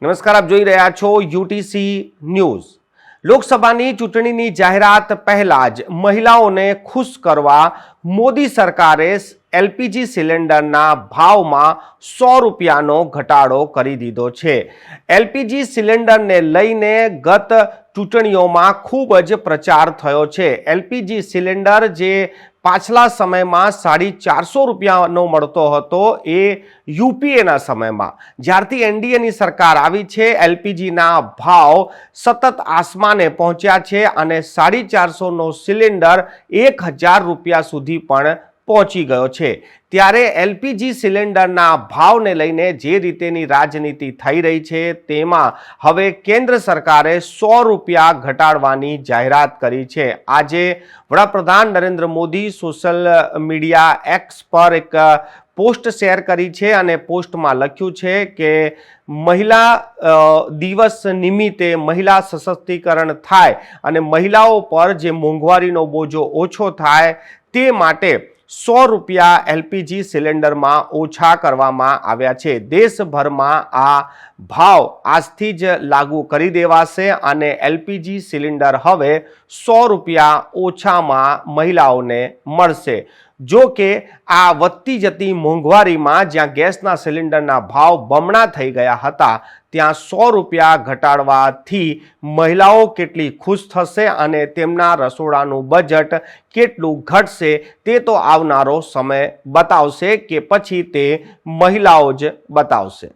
નમસ્કાર, આપ જોઈ રહ્યા છો યુટીસી ન્યૂઝ। લોકસભાની ચૂંટણીની જાહેરાત પહેલા જ મહિલાઓને ખુશ કરવા મોદી સરકારે એલપીજી સિલિન્ડરના ભાવમાં 100 રૂપિયાનો ઘટાડો કરી દીધો છે। એલપીજી સિલિન્ડરને લઈને ગત ચૂંટણીઓમાં ખૂબ જ પ્રચાર થયો છે। એલપીજી સિલિન્ડર જે પાછલા સમયમાં 450 રૂપિયાનો મળતો હતો એ યુપીએના સમયમાં જ્યારથી એનડીએની સરકાર આવી છે એલપીજીના ભાવ સતત આસમાને પહોંચ્યા છે અને 450નો સિલિન્ડર 1000 રૂપિયા સુધી પણ પહોંચી ગયો છે। ત્યારે એલપીજી સિલિન્ડરના ભાવને લઈને જે રીતેની રાજનીતિ થઈ રહી છે તેમાં હવે કેન્દ્ર સરકારે 100 રૂપિયા ઘટાડવાની જાહેરાત કરી છે। આજે વડાપ્રધાન Narendra Modi social media x પર એક પોસ્ટ શેર કરી છે અને પોસ્ટમાં લખ્યું છે કે મહિલા દિવસ નિમિત્તે મહિલા સશક્તિકરણ થાય અને મહિલાઓ પર જે મોંઘવારીનો બોજો ઓછો થાય તે માટે 100 રૂપિયા એલપીજી સિલિન્ડરમાં ઓછા કરવામાં આવ્યા છે। દેશભરમાં આ ભાવ આજથી જ લાગુ કરી દેવાશે અને એલપીજી સિલિન્ડર હવે 100 રૂપિયા ઓછામાં મહિલાઓને મળશે। જો કે આ વધતી જતી મોંઘવારીમાં જ્યાં ગેસના સિલિન્ડરના ભાવ બમણા થઈ ગયા હતા ત્યાં 100 રૂપિયા ઘટાડવાથી મહિલાઓ કેટલી ખુશ થશે અને તેમના રસોડાનું બજેટ કેટલું ઘટશે તે તો આવનારો સમય બતાવશે કે પછી તે મહિલાઓ જ બતાવશે।